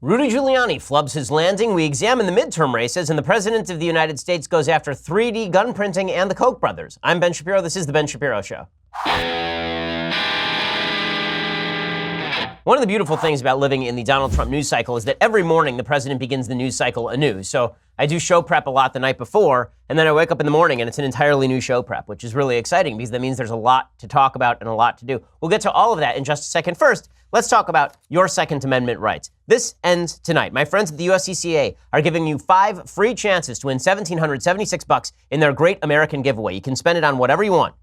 Rudy Giuliani flubs his landing. We examine the midterm races, and the President of the United States goes after 3D gun printing and the Koch brothers. I'm Ben Shapiro. This is The Ben Shapiro Show. One of the beautiful things about living in the Donald Trump news cycle is that every morning the president begins the news cycle anew. So I do show prep a lot the night before, and then I wake up in the morning and it's an entirely new show prep, which is really exciting because that means there's a lot to talk about and a lot to do. We'll get to all of that in just a second. First, let's talk about your Second Amendment rights. This ends tonight. My friends at the USCCA are giving you 5 free chances to win $1,776 in their Great American Giveaway. You can spend it on whatever you want.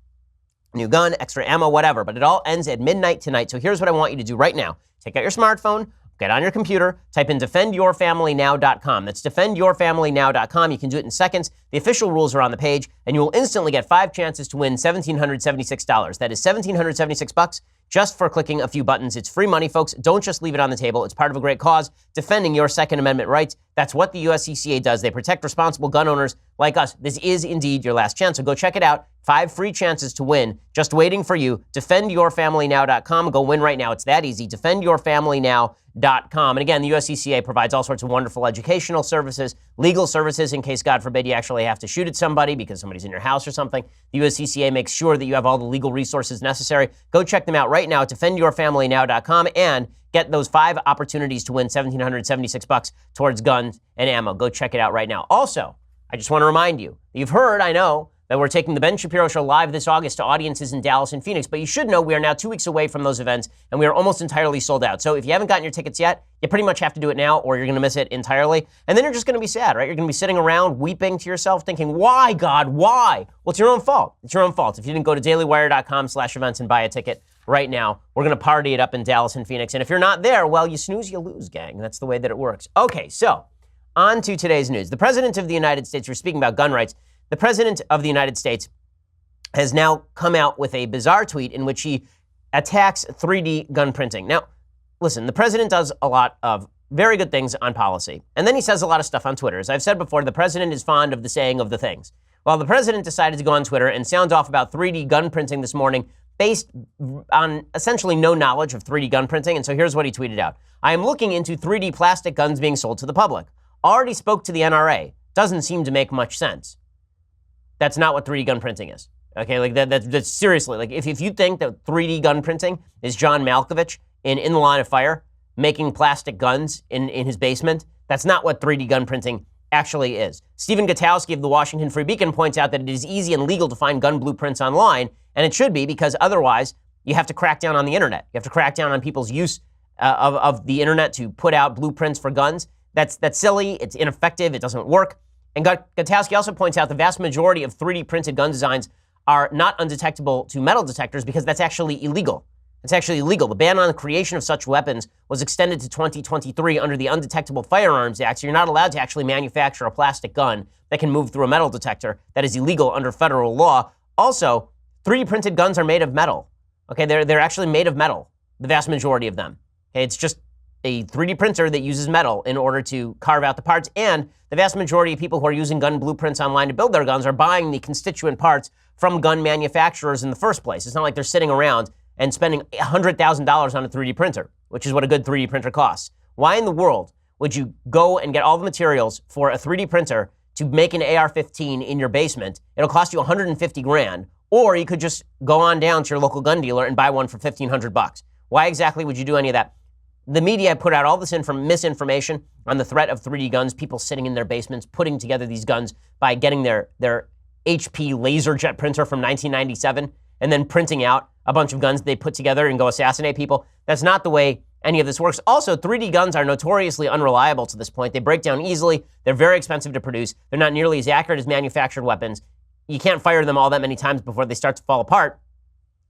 New gun, extra ammo, whatever, but it all ends at midnight tonight. So here's what I want you to do right now. Take out your smartphone, get on your computer, type in defendyourfamilynow.com. That's defendyourfamilynow.com. You can do it in seconds. The official rules are on the page, and you will instantly get 5 chances to win $1,776. That is $1,776 just for clicking a few buttons. It's free money, folks. Don't just leave it on the table. It's part of a great cause, defending your Second Amendment rights. That's what the USCCA does. They protect responsible gun owners like us. This is indeed your last chance, so go check it out. 5 free chances to win, just waiting for you. Defendyourfamilynow.com. Go win right now. It's that easy. Defendyourfamilynow.com. And again, the USCCA provides all sorts of wonderful educational services, legal services in case, God forbid, you actually have to shoot at somebody because somebody's in your house or something. The USCCA makes sure that you have all the legal resources necessary. Go check them out right now at defendyourfamilynow.com and get those 5 opportunities to win $1,776 towards guns and ammo. Go check it out right now. Also, I just want to remind you, you've heard, I know, that we're taking the Ben Shapiro Show live this August to audiences in Dallas and Phoenix. But you should know we are now 2 weeks away from those events, and we are almost entirely sold out. So if you haven't gotten your tickets yet, you pretty much have to do it now, or you're going to miss it entirely. And then you're just going to be sad, right? You're going to be sitting around weeping to yourself, thinking, why, God, why? Well, it's your own fault. It's your own fault. If you didn't go to dailywire.com/events and buy a ticket right now, we're going to party it up in Dallas and Phoenix. And if you're not there, well, you snooze, you lose, gang. That's the way that it works. Okay, so on to today's news. The President of the United States, we're speaking about gun rights. The President of the United States has now come out with a bizarre tweet in which he attacks 3D gun printing. Now, listen, the president does a lot of very good things on policy, and then he says a lot of stuff on Twitter. As I've said before, the president is fond of the saying of the things. Well, the president decided to go on Twitter and sound off about 3D gun printing this morning based on essentially no knowledge of 3D gun printing, and so here's what he tweeted out. I am looking into 3D plastic guns being sold to the public. Already spoke to the NRA. Doesn't seem to make much sense. That's not what 3D gun printing is. Okay, like that's seriously, like if you think that 3D gun printing is John Malkovich in the Line of Fire making plastic guns in his basement, that's not what 3D gun printing actually is. Stephen Gutowski of the Washington Free Beacon points out that it is easy and legal to find gun blueprints online, and it should be because otherwise you have to crack down on the internet. You have to crack down on people's use of the internet to put out blueprints for guns. That's silly, it's ineffective, it doesn't work. And Gutowski also points out the vast majority of 3D printed gun designs are not undetectable to metal detectors because that's actually illegal. It's actually illegal. The ban on the creation of such weapons was extended to 2023 under the Undetectable Firearms Act, so you're not allowed to actually manufacture a plastic gun that can move through a metal detector. That is illegal under federal law. Also, 3D printed guns are made of metal. Okay, they're actually made of metal, the vast majority of them. Okay, it's just a 3D printer that uses metal in order to carve out the parts, and the vast majority of people who are using gun blueprints online to build their guns are buying the constituent parts from gun manufacturers in the first place. It's not like they're sitting around and spending $100,000 on a 3D printer, which is what a good 3D printer costs. Why in the world would you go and get all the materials for a 3D printer to make an AR-15 in your basement? It'll cost you $150,000, or you could just go on down to your local gun dealer and buy one for $1,500. Why exactly would you do any of that? The media put out all this misinformation on the threat of 3D guns, people sitting in their basements putting together these guns by getting their HP laser jet printer from 1997 and then printing out a bunch of guns they put together and go assassinate people. That's not the way any of this works. Also, 3D guns are notoriously unreliable to this point. They break down easily. They're very expensive to produce. They're not nearly as accurate as manufactured weapons. You can't fire them all that many times before they start to fall apart.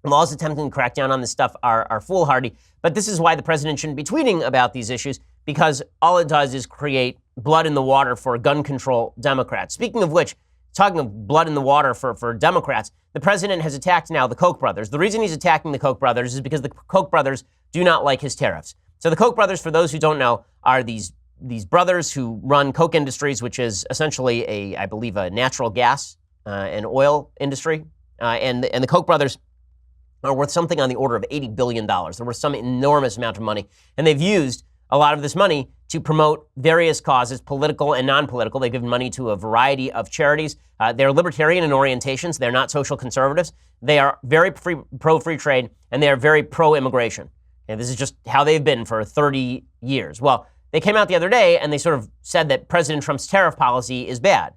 Laws attempting to crack down on this stuff are foolhardy, but this is why the president shouldn't be tweeting about these issues, because all it does is create blood in the water for gun control Democrats. Speaking of which, talking of blood in the water for Democrats, the president has attacked now the Koch brothers. The reason he's attacking the Koch brothers is because the Koch brothers do not like his tariffs. So the Koch brothers, for those who don't know, are these brothers who run Koch Industries, which is essentially I believe, a natural gas and oil industry. And the Koch brothers are worth something on the order of $80 billion. They're worth some enormous amount of money. And they've used a lot of this money to promote various causes, political and non-political. They've given money to a variety of charities. They're libertarian in orientations. They're not social conservatives. They are very pro-free trade, and they are very pro-immigration. And this is just how they've been for 30 years. Well, they came out the other day and they sort of said that President Trump's tariff policy is bad,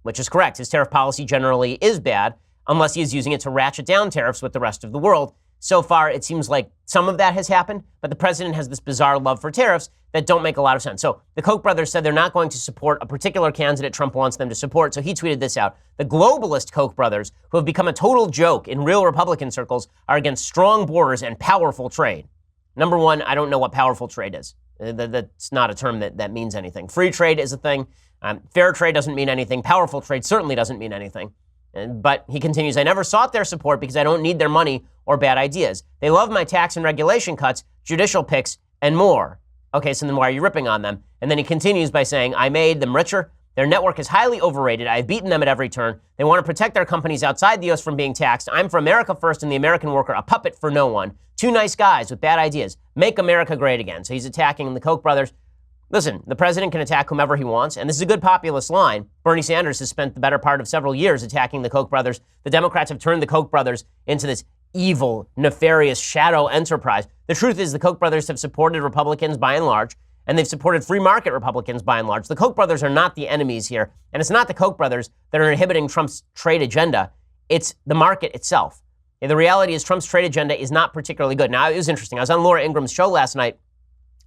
which is correct. His tariff policy generally is bad unless he is using it to ratchet down tariffs with the rest of the world. So far, it seems like some of that has happened, but the president has this bizarre love for tariffs that don't make a lot of sense. So the Koch brothers said they're not going to support a particular candidate Trump wants them to support. So he tweeted this out. The globalist Koch brothers, who have become a total joke in real Republican circles, are against strong borders and powerful trade. Number one, I don't know what powerful trade is. That's not a term that means anything. Free trade is a thing. Fair trade doesn't mean anything. Powerful trade certainly doesn't mean anything. But he continues, I never sought their support because I don't need their money or bad ideas. They love my tax and regulation cuts, judicial picks, and more. Okay, so then why are you ripping on them? And then he continues by saying, I made them richer. Their network is highly overrated. I've beaten them at every turn. They want to protect their companies outside the U.S. from being taxed. I'm for America first and the American worker, a puppet for no one. Two nice guys with bad ideas. Make America great again. So he's attacking the Koch brothers. Listen, the president can attack whomever he wants, and this is a good populist line. Bernie Sanders has spent the better part of several years attacking the Koch brothers. The Democrats have turned the Koch brothers into this evil, nefarious shadow enterprise. The truth is the Koch brothers have supported Republicans by and large, and they've supported free market Republicans by and large. The Koch brothers are not the enemies here, and it's not the Koch brothers that are inhibiting Trump's trade agenda. It's the market itself. And the reality is Trump's trade agenda is not particularly good. Now, it was interesting. I was on Laura Ingram's show last night,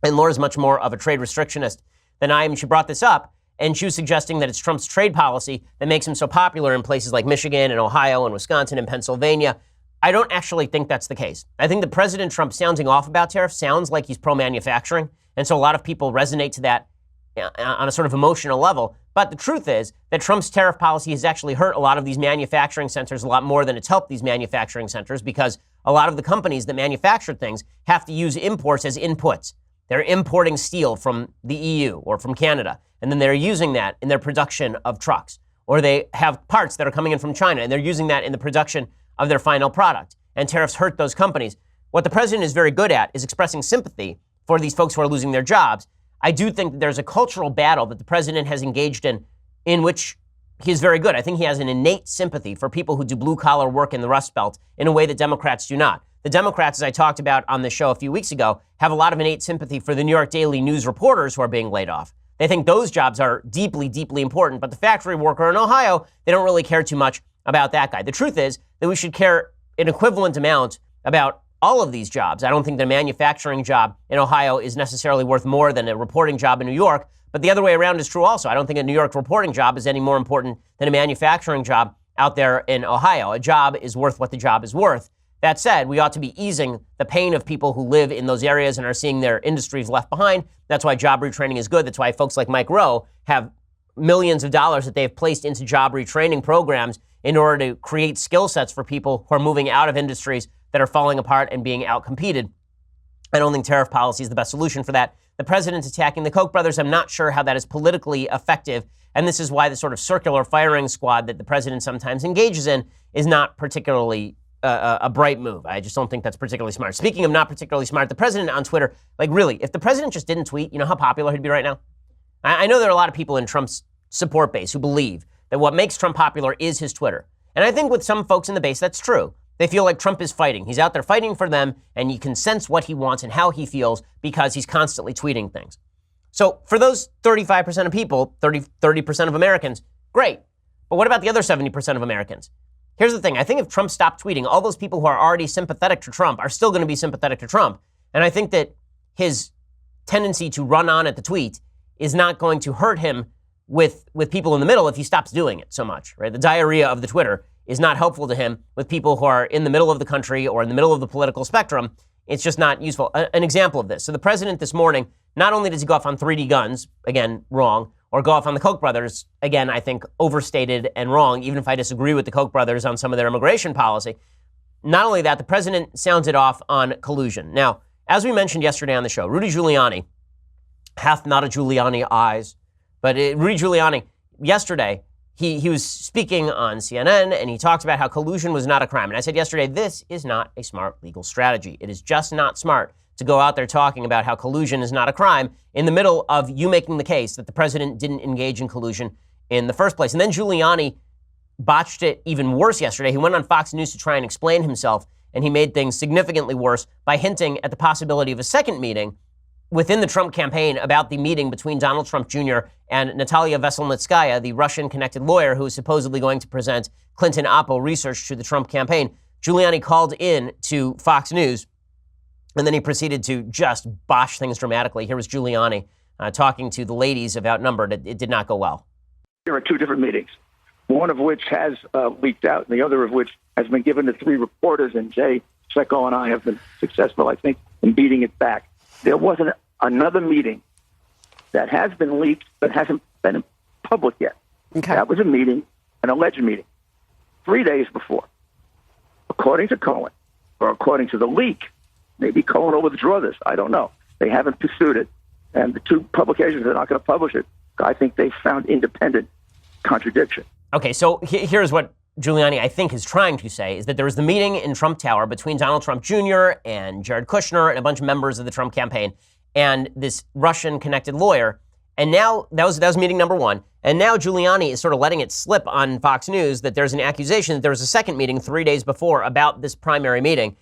and Laura's much more of a trade restrictionist than I am. She brought this up, and she was suggesting that it's Trump's trade policy that makes him so popular in places like Michigan and Ohio and Wisconsin and Pennsylvania. I don't actually think that's the case. I think that President Trump sounding off about tariffs sounds like he's pro-manufacturing, and so a lot of people resonate to that on a sort of emotional level. But the truth is that Trump's tariff policy has actually hurt a lot of these manufacturing centers a lot more than it's helped these manufacturing centers, because a lot of the companies that manufacture things have to use imports as inputs. They're importing steel from the EU or from Canada, and then they're using that in their production of trucks. Or they have parts that are coming in from China, and they're using that in the production of their final product. And tariffs hurt those companies. What the president is very good at is expressing sympathy for these folks who are losing their jobs. I do think that there's a cultural battle that the president has engaged in which he is very good. I think he has an innate sympathy for people who do blue-collar work in the Rust Belt in a way that Democrats do not. The Democrats, as I talked about on the show a few weeks ago, have a lot of innate sympathy for the New York Daily News reporters who are being laid off. They think those jobs are deeply, deeply important, but the factory worker in Ohio, they don't really care too much about that guy. The truth is that we should care an equivalent amount about all of these jobs. I don't think the manufacturing job in Ohio is necessarily worth more than a reporting job in New York, but the other way around is true also. I don't think a New York reporting job is any more important than a manufacturing job out there in Ohio. A job is worth what the job is worth. That said, we ought to be easing the pain of people who live in those areas and are seeing their industries left behind. That's why job retraining is good. That's why folks like Mike Rowe have millions of dollars that they've placed into job retraining programs in order to create skill sets for people who are moving out of industries that are falling apart and being outcompeted. I don't think tariff policy is the best solution for that. The president's attacking the Koch brothers. I'm not sure how that is politically effective. And this is why the sort of circular firing squad that the president sometimes engages in is not particularly a bright move. I just don't think that's particularly smart. Speaking of not particularly smart, the president on Twitter, like really, if the president just didn't tweet, you know how popular he'd be right now? I know there are a lot of people in Trump's support base who believe that what makes Trump popular is his Twitter. And I think with some folks in the base, that's true. They feel like Trump is fighting. He's out there fighting for them, and you can sense what he wants and how he feels because he's constantly tweeting things. So for those 35% of people, 30% of Americans, great. But what about the other 70% of Americans? Here's the thing. I think if Trump stopped tweeting, all those people who are already sympathetic to Trump are still going to be sympathetic to Trump. And I think that his tendency to run on at the tweet is not going to hurt him with people in the middle if he stops doing it so much, right? The diarrhea of the Twitter is not helpful to him with people who are in the middle of the country or in the middle of the political spectrum. It's just not useful. An example of this. So the president this morning, not only does he go off on 3D guns, again, wrong, or go off on the Koch brothers, again, I think overstated and wrong, even if I disagree with the Koch brothers on some of their immigration policy. Not only that, the president sounds it off on collusion. Now, as we mentioned yesterday on the show, Rudy Giuliani, hath not a Giuliani eyes, but Rudy Giuliani, yesterday, he was speaking on CNN, and he talked about how collusion was not a crime. And I said yesterday, this is not a smart legal strategy. It is just not smart to go out there talking about how collusion is not a crime in the middle of you making the case that the president didn't engage in collusion in the first place. And then Giuliani botched it even worse yesterday. He went on Fox News to try and explain himself, and he made things significantly worse by hinting at the possibility of a second meeting within the Trump campaign about the meeting between Donald Trump Jr. and Natalia Veselnitskaya, the Russian-connected lawyer who is supposedly going to present Clinton Oppo research to the Trump campaign. Giuliani called in to Fox News, and then he proceeded to just botch things dramatically. Here was Giuliani talking to the ladies of Outnumbered. It did not go well. There are two different meetings, one of which has leaked out, and the other of which has been given to three reporters, and Jay Seko and I have been successful, I think, in beating it back. There wasn't another meeting that has been leaked but hasn't been in public yet. Okay. That was a meeting, an alleged meeting, 3 days before. According to Cohen, or according to the leak, maybe Cohen will withdraw this. I don't know. They haven't pursued it. And the two publications are not going to publish it. I think they found independent contradiction. Okay, so here's what Giuliani, I think, is trying to say, is that there was the meeting in Trump Tower between Donald Trump Jr. and Jared Kushner and a bunch of members of the Trump campaign and this Russian-connected lawyer. And now, that was meeting number one. And now Giuliani is sort of letting it slip on Fox News that there's an accusation that there was a second meeting 3 days before about this primary meeting.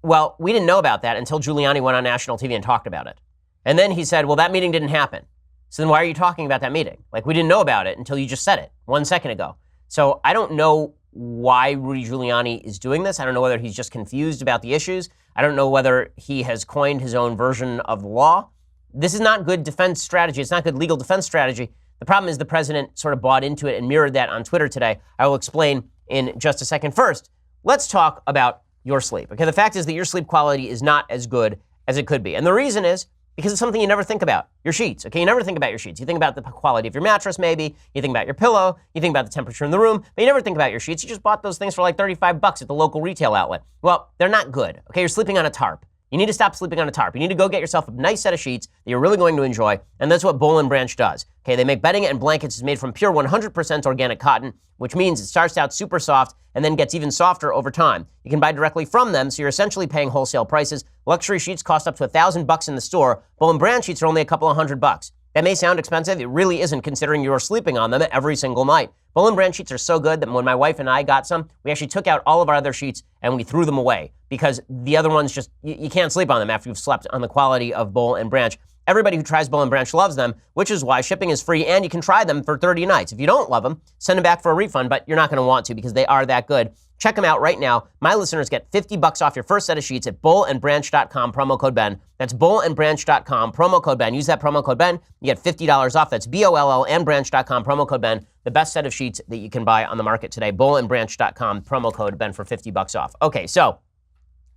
Well, we didn't know about that until Giuliani went on national TV and talked about it. And then he said, well, that meeting didn't happen. So then why are you talking about that meeting? Like, we didn't know about it until you just said it 1 second ago. So I don't know why Rudy Giuliani is doing this. I don't know whether he's just confused about the issues. I don't know whether he has coined his own version of the law. This is not good defense strategy. It's not good legal defense strategy. The problem is the president sort of bought into it and mirrored that on Twitter today. I will explain in just a second. First, let's talk about your sleep. Okay, the fact is that your sleep quality is not as good as it could be. And the reason is because it's something you never think about. Your sheets, okay? You never think about your sheets. You think about the quality of your mattress, maybe. You think about your pillow. You think about the temperature in the room. But you never think about your sheets. You just bought those things for like $35 at the local retail outlet. Well, they're not good, okay? You're sleeping on a tarp. You need to stop sleeping on a tarp. You need to go get yourself a nice set of sheets that you're really going to enjoy, and that's what Boll & Branch does. Okay, they make bedding and blankets made from pure 100% organic cotton, which means it starts out super soft and then gets even softer over time. You can buy directly from them, so you're essentially paying wholesale prices. Luxury sheets cost up to $1,000 in the store. Boll & Branch sheets are only a couple of $100. That may sound expensive. It really isn't, considering you're sleeping on them every single night. Boll & Branch sheets are so good that when my wife and I got some, we actually took out all of our other sheets and we threw them away because the other ones just, you can't sleep on them after you've slept on the quality of Boll & Branch. Everybody who tries Boll & Branch loves them, which is why shipping is free and you can try them for 30 nights. If you don't love them, send them back for a refund, but you're not going to want to because they are that good. Check them out right now. My listeners get $50 off your first set of sheets at bollandbranch.com, promo code Ben. That's bollandbranch.com, promo code Ben. Use that promo code Ben. You get $50 off. That's BOLL and branch.com, promo code Ben. The best set of sheets that you can buy on the market today. Bollandbranch.com, promo code Ben for $50 off. Okay, so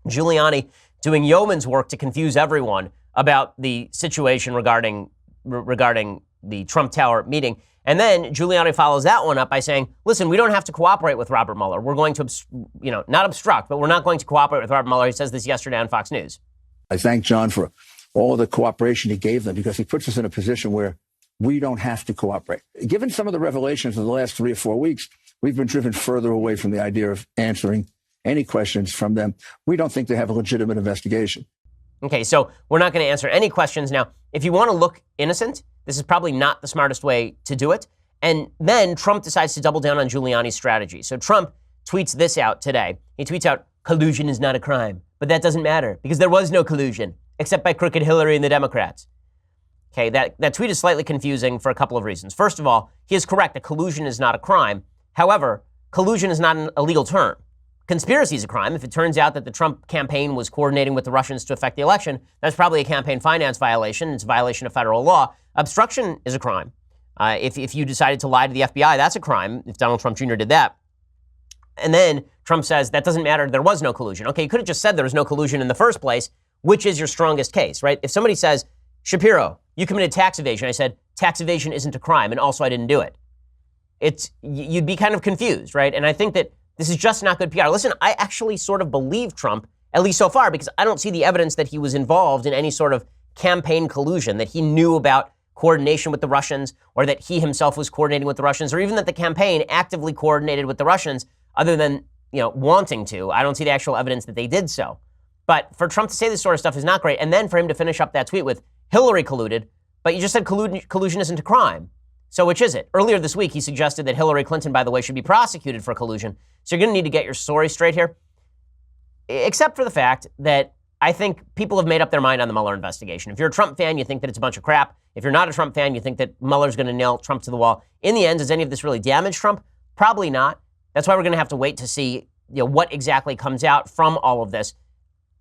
Giuliani doing yeoman's work to confuse everyone about the situation regarding the Trump Tower meeting. And then Giuliani follows that one up by saying, listen, we don't have to cooperate with Robert Mueller. We're going to, not obstruct, but we're not going to cooperate with Robert Mueller. He says this yesterday on Fox News. I thank John for all of the cooperation he gave them because he puts us in a position where we don't have to cooperate. Given some of the revelations of the last 3 or 4 weeks, we've been driven further away from the idea of answering any questions from them. We don't think they have a legitimate investigation. Okay, so we're not going to answer any questions. Now, if you want to look innocent, this is probably not the smartest way to do it. And then Trump decides to double down on Giuliani's strategy. So Trump tweets this out today. He tweets out, collusion is not a crime. But that doesn't matter because there was no collusion except by crooked Hillary and the Democrats. Okay, that tweet is slightly confusing for a couple of reasons. First of all, he is correct that collusion is not a crime. However, collusion is not a legal term. Conspiracy is a crime. If it turns out that the Trump campaign was coordinating with the Russians to affect the election, that's probably a campaign finance violation. It's a violation of federal law. Obstruction is a crime. If you decided to lie to the FBI, that's a crime, if Donald Trump Jr. did that. And then Trump says, that doesn't matter, there was no collusion. Okay, you could have just said there was no collusion in the first place, which is your strongest case, right? If somebody says, Shapiro, you committed tax evasion, I said, tax evasion isn't a crime, and also I didn't do it. You'd be kind of confused, right? And I think that this is just not good PR. Listen, I actually sort of believe Trump, at least so far, because I don't see the evidence that he was involved in any sort of campaign collusion, that he knew about coordination with the Russians, or that he himself was coordinating with the Russians, or even that the campaign actively coordinated with the Russians, other than, wanting to. I don't see the actual evidence that they did so. But for Trump to say this sort of stuff is not great. And then for him to finish up that tweet with Hillary colluded, but you just said collusion isn't a crime. So which is it? Earlier this week, he suggested that Hillary Clinton, by the way, should be prosecuted for collusion. So you're going to need to get your story straight here. Except for the fact that I think people have made up their mind on the Mueller investigation. If you're a Trump fan, you think that it's a bunch of crap. If you're not a Trump fan, you think that Mueller's going to nail Trump to the wall. In the end, does any of this really damage Trump? Probably not. That's why we're going to have to wait to see what exactly comes out from all of this.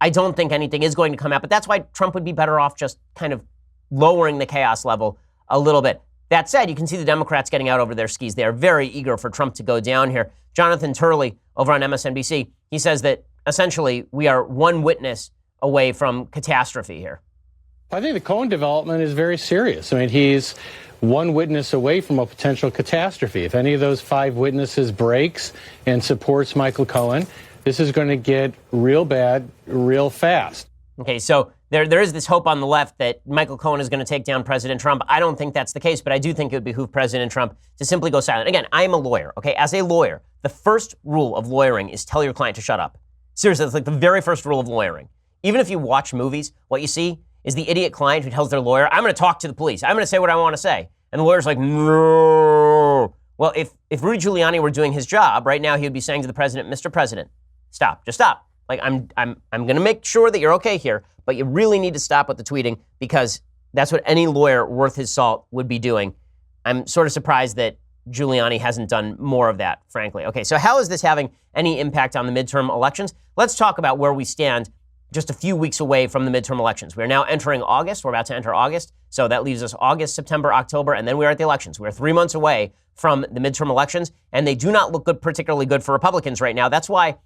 I don't think anything is going to come out, but that's why Trump would be better off just kind of lowering the chaos level a little bit. That said, you can see the Democrats getting out over their skis. They are very eager for Trump to go down here. Jonathan Turley over on MSNBC, he says that essentially we are one witness away from catastrophe here. I think the Cohen development is very serious. I mean, he's one witness away from a potential catastrophe. If any of those 5 witnesses breaks and supports Michael Cohen, this is going to get real bad real fast. Okay, so there is this hope on the left that Michael Cohen is going to take down President Trump. I don't think that's the case, but I do think it would behoove President Trump to simply go silent. Again, I am a lawyer, okay? As a lawyer, the first rule of lawyering is tell your client to shut up. Seriously, it's like the very first rule of lawyering. Even if you watch movies, what you see is the idiot client who tells their lawyer, I'm going to talk to the police. I'm going to say what I want to say. And the lawyer's like, no. Well, if Rudy Giuliani were doing his job, right now he would be saying to the president, Mr. President, stop, just stop. Like, I'm going to make sure that you're okay here, but you really need to stop with the tweeting because that's what any lawyer worth his salt would be doing. I'm sort of surprised that Giuliani hasn't done more of that, frankly. Okay, so how is this having any impact on the midterm elections? Let's talk about where we stand just a few weeks away from the midterm elections. We're now entering August. We're about to enter August. So that leaves us August, September, October, and then we're at the elections. We're 3 months away from the midterm elections, and they do not look good, particularly good for Republicans right now. That's why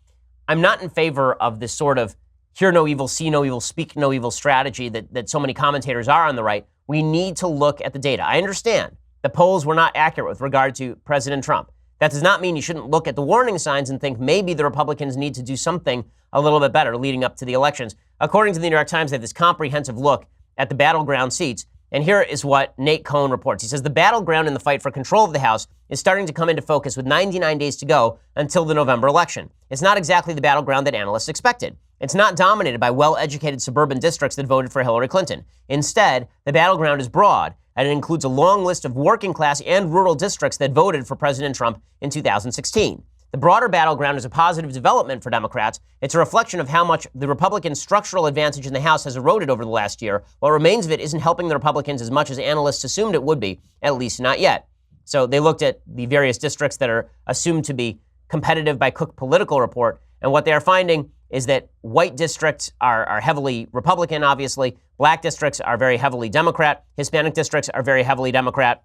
I'm not in favor of this sort of hear no evil, see no evil, speak no evil strategy that so many commentators are on the right. We need to look at the data. I understand the polls were not accurate with regard to President Trump. That does not mean you shouldn't look at the warning signs and think maybe the Republicans need to do something a little bit better leading up to the elections. According to the New York Times, they have this comprehensive look at the battleground seats. And here is what Nate Cohn reports. He says the battleground in the fight for control of the House is starting to come into focus with 99 days to go until the November election. It's not exactly the battleground that analysts expected. It's not dominated by well-educated suburban districts that voted for Hillary Clinton. Instead, the battleground is broad, and it includes a long list of working class and rural districts that voted for President Trump in 2016. The broader battleground is a positive development for Democrats. It's a reflection of how much the Republican structural advantage in the House has eroded over the last year. What remains of it isn't helping the Republicans as much as analysts assumed it would be, at least not yet. So they looked at the various districts that are assumed to be competitive by Koch Political Report, and what they are finding is that white districts are heavily Republican, obviously. Black districts are very heavily Democrat. Hispanic districts are very heavily Democrat.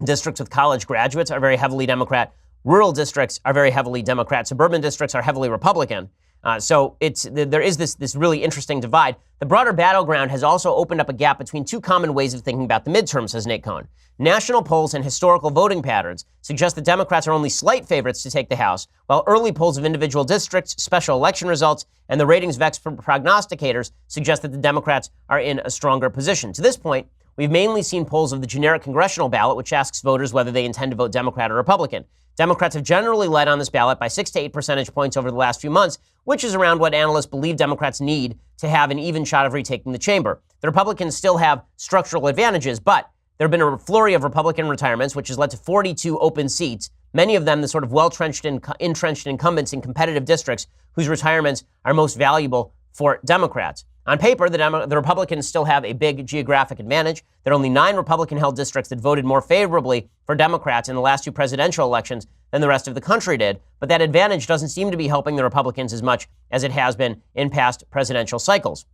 Districts with college graduates are very heavily Democrat. Rural districts are very heavily Democrat. Suburban districts are heavily Republican. So there is this really interesting divide. The broader battleground has also opened up a gap between two common ways of thinking about the midterm, says Nate Cohn. National polls and historical voting patterns suggest that Democrats are only slight favorites to take the House, while early polls of individual districts, special election results, and the ratings of expert prognosticators suggest that the Democrats are in a stronger position. To this point, we've mainly seen polls of the generic congressional ballot, which asks voters whether they intend to vote Democrat or Republican. Democrats have generally led on this ballot by 6 to 8 percentage points over the last few months, which is around what analysts believe Democrats need to have an even shot of retaking the chamber. The Republicans still have structural advantages, but there have been a flurry of Republican retirements, which has led to 42 open seats, many of them the sort of well-entrenched incumbents in competitive districts whose retirements are most valuable for Democrats. On paper, the Republicans still have a big geographic advantage. There are only 9 Republican-held districts that voted more favorably for Democrats in the last 2 presidential elections than the rest of the country did. But that advantage doesn't seem to be helping the Republicans as much as it has been in past presidential cycles.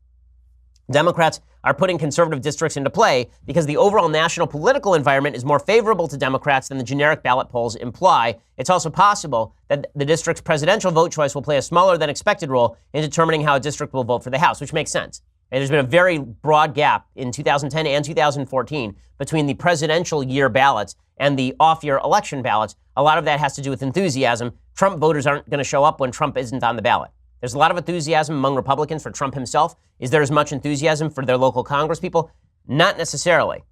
Democrats are putting conservative districts into play because the overall national political environment is more favorable to Democrats than the generic ballot polls imply. It's also possible that the district's presidential vote choice will play a smaller than expected role in determining how a district will vote for the House, which makes sense. And there's been a very broad gap in 2010 and 2014 between the presidential year ballots and the off-year election ballots. A lot of that has to do with enthusiasm. Trump voters aren't going to show up when Trump isn't on the ballot. There's a lot of enthusiasm among Republicans for Trump himself. Is there as much enthusiasm for their local Congress people? Not necessarily.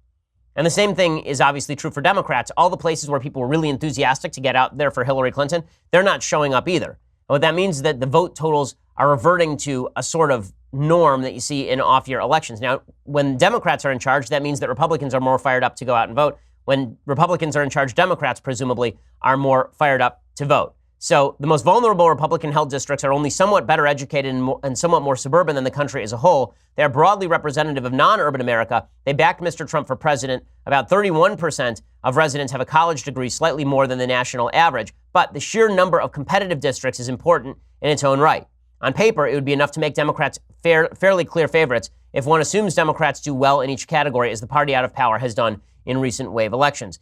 And the same thing is obviously true for Democrats. All the places where people were really enthusiastic to get out there for Hillary Clinton, they're not showing up either. And what that means is that the vote totals are reverting to a sort of norm that you see in off-year elections. Now, when Democrats are in charge, that means that Republicans are more fired up to go out and vote. When Republicans are in charge, Democrats presumably are more fired up to vote. So the most vulnerable Republican-held districts are only somewhat better educated and somewhat more suburban than the country as a whole. They are broadly representative of non-urban America. They backed Mr. Trump for president. About 31% of residents have a college degree, slightly more than the national average. But the sheer number of competitive districts is important in its own right. On paper, it would be enough to make Democrats fairly clear favorites if one assumes Democrats do well in each category, as the party out of power has done in recent wave elections.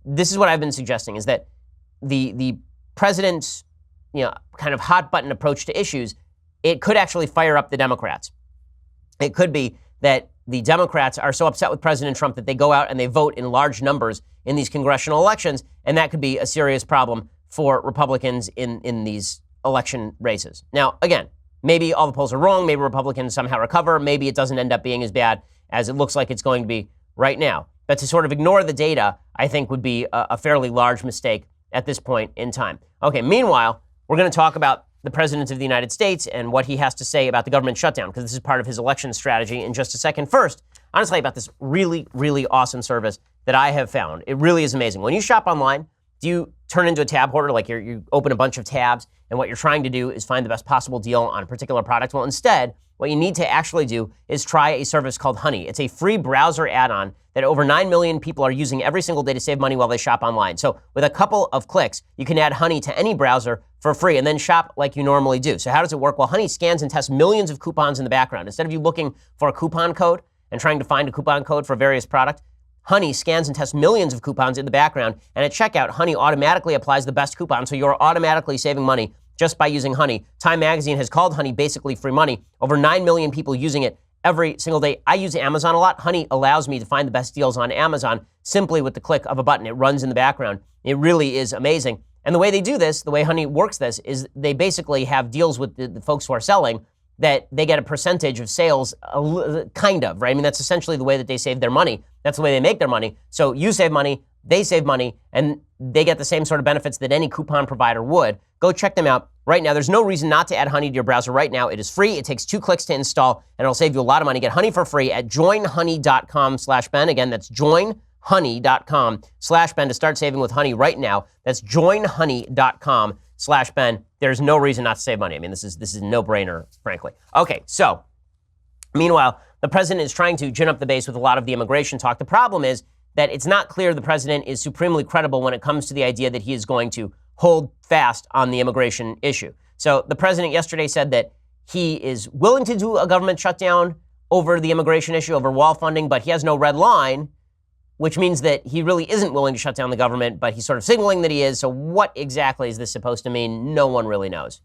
This is what I've been suggesting, is that the president's, kind of hot button approach to issues, it could actually fire up the Democrats. It could be that the Democrats are so upset with President Trump that they go out and they vote in large numbers in these congressional elections, and that could be a serious problem for Republicans in these election races. Now, again, maybe all the polls are wrong. Maybe Republicans somehow recover. Maybe it doesn't end up being as bad as it looks like it's going to be right now. But to sort of ignore the data, I think would be a fairly large mistake at this point in time. Okay, meanwhile, we're going to talk about the President of the United States and what he has to say about the government shutdown, because this is part of his election strategy in just a second. First, I want to tell you about this really, really awesome service that I have found. It really is amazing. When you shop online, do you turn into a tab hoarder? Like you open a bunch of tabs, and what you're trying to do is find the best possible deal on a particular product? Well, instead, what you need to actually do is try a service called Honey. It's a free browser add-on that over 9 million people are using every single day to save money while they shop online. So with a couple of clicks, you can add Honey to any browser for free and then shop like you normally do. So how does it work? Well, Honey scans and tests millions of coupons in the background. Instead of you looking for a coupon code and trying to find a coupon code for various products, Honey scans and tests millions of coupons in the background, and at checkout, Honey automatically applies the best coupon, so you're automatically saving money just by using Honey. Time Magazine has called Honey basically free money. Over 9 million people using it every single day. I use Amazon a lot. Honey allows me to find the best deals on Amazon simply with the click of a button. It runs in the background. It really is amazing. And the way they do this, the way Honey works this, is they basically have deals with the folks who are selling that they get a percentage of sales, kind of, right? I mean, that's essentially the way that they save their money. That's the way they make their money. So you save money, they save money, and they get the same sort of benefits that any coupon provider would. Go check them out right now. There's no reason not to add Honey to your browser right now. It is free. It takes 2 clicks to install, and it'll save you a lot of money. Get Honey for free at joinhoney.com/Ben. Again, that's joinhoney.com/Ben to start saving with Honey right now. That's joinhoney.com/Ben. There's no reason not to save money. I mean, this is a no-brainer, frankly. Okay, so meanwhile, the president is trying to gin up the base with a lot of the immigration talk. The problem is that it's not clear the president is supremely credible when it comes to the idea that he is going to hold fast on the immigration issue. So the president yesterday said that he is willing to do a government shutdown over the immigration issue, over wall funding, but he has no red line, which means that he really isn't willing to shut down the government, but he's sort of signaling that he is. So what exactly is this supposed to mean? No one really knows.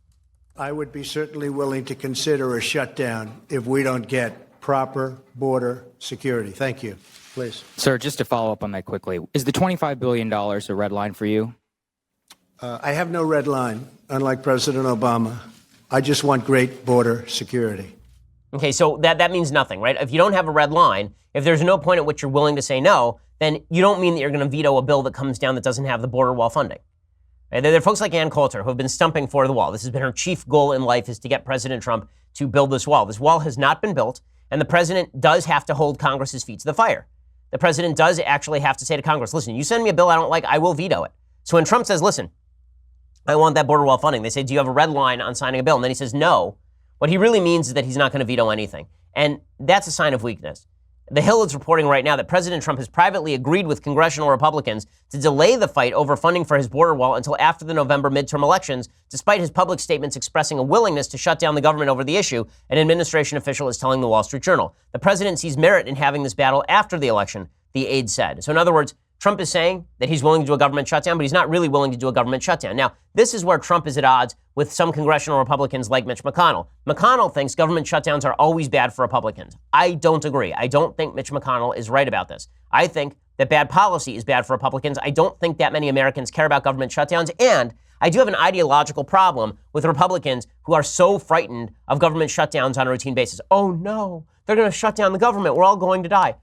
I would be certainly willing to consider a shutdown if we don't get proper border security. Thank you. Please. Sir, just to follow up on that quickly, is the $25 billion a red line for you? I have no red line, unlike President Obama. I just want great border security. Okay, so that means nothing, right? If you don't have a red line, if there's no point at which you're willing to say no, then you don't mean that you're going to veto a bill that comes down that doesn't have the border wall funding. Right? There are folks like Ann Coulter who have been stumping for the wall. This has been her chief goal in life, is to get President Trump to build this wall. This wall has not been built, and the president does have to hold Congress's feet to the fire. The president does actually have to say to Congress, listen, you send me a bill I don't like, I will veto it. So when Trump says, listen, I want that border wall funding, they say, do you have a red line on signing a bill? And then he says, no. What he really means is that he's not going to veto anything. And that's a sign of weakness. The Hill is reporting right now that President Trump has privately agreed with congressional Republicans to delay the fight over funding for his border wall until after the November midterm elections, despite his public statements expressing a willingness to shut down the government over the issue, an administration official is telling the Wall Street Journal. The president sees merit in having this battle after the election, the aide said. So in other words, Trump is saying that he's willing to do a government shutdown, but he's not really willing to do a government shutdown. Now, this is where Trump is at odds with some congressional Republicans like Mitch McConnell. McConnell thinks government shutdowns are always bad for Republicans. I don't agree. I don't think Mitch McConnell is right about this. I think that bad policy is bad for Republicans. I don't think that many Americans care about government shutdowns. And I do have an ideological problem with Republicans who are so frightened of government shutdowns on a routine basis. Oh no, they're going to shut down the government. We're all going to die.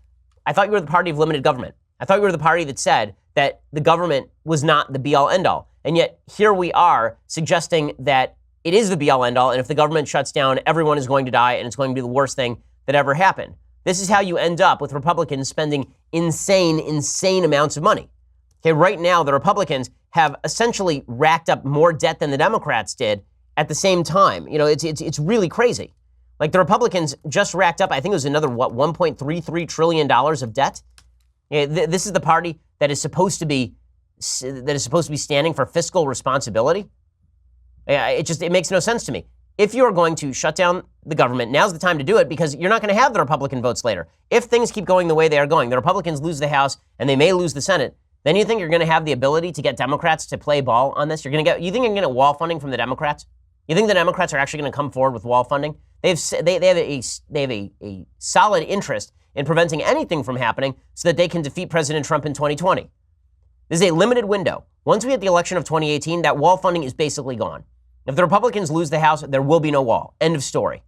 I thought you were the party of limited government. I thought you were the party that said that the government was not the be-all, end-all. And yet here we are suggesting that it is the be-all, end-all, and if the government shuts down, everyone is going to die, and it's going to be the worst thing that ever happened. This is how you end up with Republicans spending insane amounts of money. Okay, right now, the Republicans have essentially racked up more debt than the Democrats did at the same time. You know, it's really crazy. Like, the Republicans just racked up, I think it was another, $1.33 trillion of debt? Yeah, this is the party that is supposed to be standing for fiscal responsibility. It makes no sense to me. If you're going to shut down the government, now's the time to do it, because you're not going to have the Republican votes later. If things keep going the way they are going, the Republicans lose the House and they may lose the Senate, then you think you're going to have the ability to get Democrats to play ball on this? You think you're going to get wall funding from the Democrats? You think the Democrats are actually going to come forward with wall funding? They have a solid interest in preventing anything from happening so that they can defeat President Trump in 2020. This is a limited window. Once we hit the election of 2018, that wall funding is basically gone. If the Republicans lose the House, there will be no wall. End of story.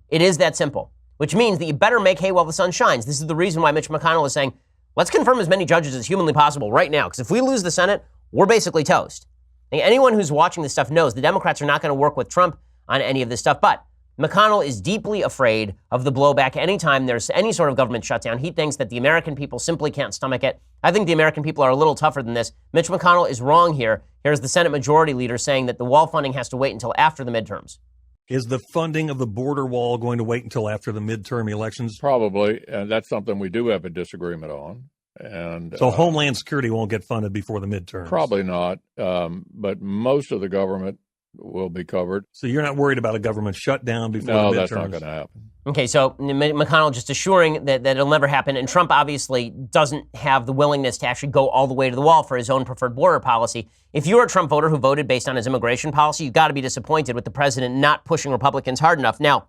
It is that simple, which means that you better make hay while the sun shines. This is the reason why Mitch McConnell is saying, let's confirm as many judges as humanly possible right now, because if we lose the Senate, we're basically toast. And anyone who's watching this stuff knows the Democrats are not going to work with Trump on any of this stuff, but McConnell is deeply afraid of the blowback anytime there's any sort of government shutdown. He thinks that the American people simply can't stomach it. I think the American people are a little tougher than this. Mitch McConnell is wrong here. Here's the Senate Majority Leader saying that the wall funding has to wait until after the midterms. Is the funding of the border wall going to wait until after the midterm elections? Probably, and that's something we do have a disagreement on. And so Homeland Security won't get funded before the midterms? Probably not, but most of the government will be covered. So you're not worried about a government shutdown before the midterms? No, that's not going to happen. Okay, so McConnell just assuring that it'll never happen, and Trump obviously doesn't have the willingness to actually go all the way to the wall for his own preferred border policy. If you're a Trump voter who voted based on his immigration policy, you've got to be disappointed with the president not pushing Republicans hard enough. Now,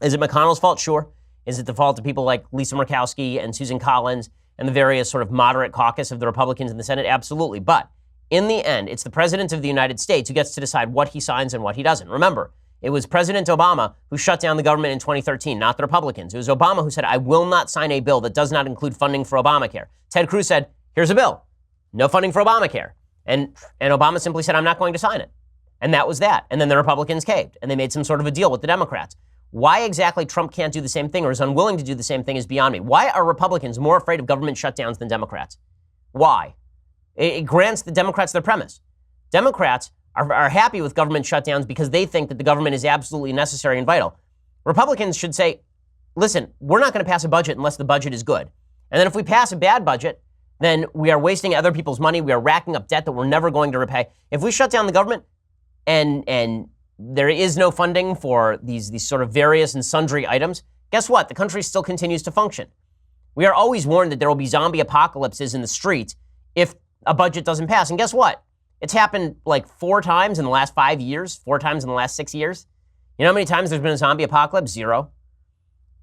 is it McConnell's fault? Sure. Is it the fault of people like Lisa Murkowski and Susan Collins and the various sort of moderate caucus of the Republicans in the Senate? Absolutely. But in the end, it's the president of the United States who gets to decide what he signs and what he doesn't. Remember, it was President Obama who shut down the government in 2013, not the Republicans. It was Obama who said, I will not sign a bill that does not include funding for Obamacare. Ted Cruz said, here's a bill. No funding for Obamacare. And Obama simply said, I'm not going to sign it. And that was that. And then the Republicans caved, and they made some sort of a deal with the Democrats. Why exactly Trump can't do the same thing or is unwilling to do the same thing is beyond me. Why are Republicans more afraid of government shutdowns than Democrats? Why? It grants the Democrats their premise. Democrats are happy with government shutdowns because they think that the government is absolutely necessary and vital. Republicans should say, listen, we're not going to pass a budget unless the budget is good. And then if we pass a bad budget, then we are wasting other people's money. We are racking up debt that we're never going to repay. If we shut down the government and there is no funding for these sort of various and sundry items, guess what? The country still continues to function. We are always warned that there will be zombie apocalypses in the street if a budget doesn't pass. And guess what? It's happened like 4 times in the last 5 years, 4 times in the last 6 years. You know how many times there's been a zombie apocalypse? 0.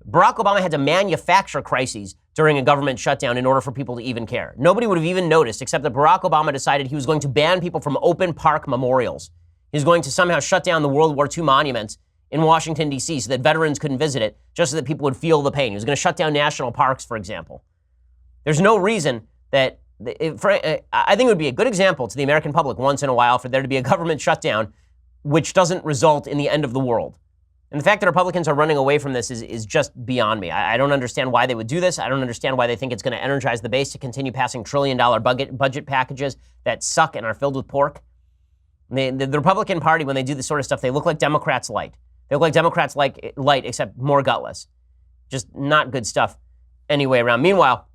Barack Obama had to manufacture crises during a government shutdown in order for people to even care. Nobody would have even noticed, except that Barack Obama decided he was going to ban people from open park memorials. He was going to somehow shut down the World War II monuments in Washington, D.C. so that veterans couldn't visit it, just so that people would feel the pain. He was going to shut down national parks, for example. There's no reason that I think it would be a good example to the American public once in a while for there to be a government shutdown which doesn't result in the end of the world. And the fact that Republicans are running away from this is just beyond me. I don't understand why they would do this. I don't understand why they think it's going to energize the base to continue passing trillion-dollar budget packages that suck and are filled with pork. The Republican Party, when they do this sort of stuff, they look like Democrats light. They look like Democrats light, except more gutless. Just not good stuff any way around. Meanwhile,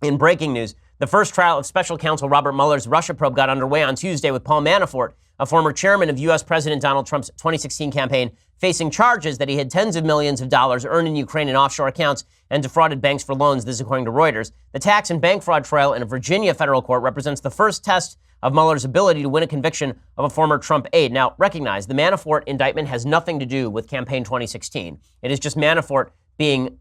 in breaking news, the first trial of special counsel Robert Mueller's Russia probe got underway on Tuesday with Paul Manafort, a former chairman of U.S. President Donald Trump's 2016 campaign, facing charges that he had tens of millions of dollars earned in Ukraine in offshore accounts and defrauded banks for loans, this according to Reuters. The tax and bank fraud trial in a Virginia federal court represents the first test of Mueller's ability to win a conviction of a former Trump aide. Now, recognize the Manafort indictment has nothing to do with campaign 2016. It is just Manafort being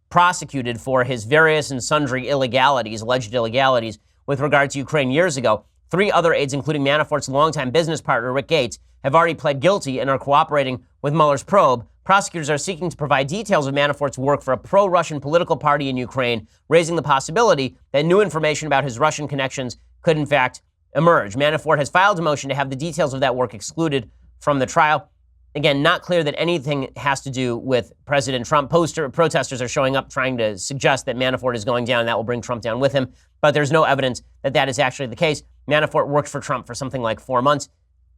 prosecuted for his various and sundry illegalities, alleged illegalities, with regard to Ukraine years ago. 3 other aides, including Manafort's longtime business partner, Rick Gates, have already pled guilty and are cooperating with Mueller's probe. Prosecutors are seeking to provide details of Manafort's work for a pro-Russian political party in Ukraine, raising the possibility that new information about his Russian connections could in fact emerge. Manafort has filed a motion to have the details of that work excluded from the trial. Again, not clear that anything has to do with President Trump. Protesters are showing up trying to suggest that Manafort is going down and that will bring Trump down with him. But there's no evidence that that is actually the case. Manafort worked for Trump for something like 4 months.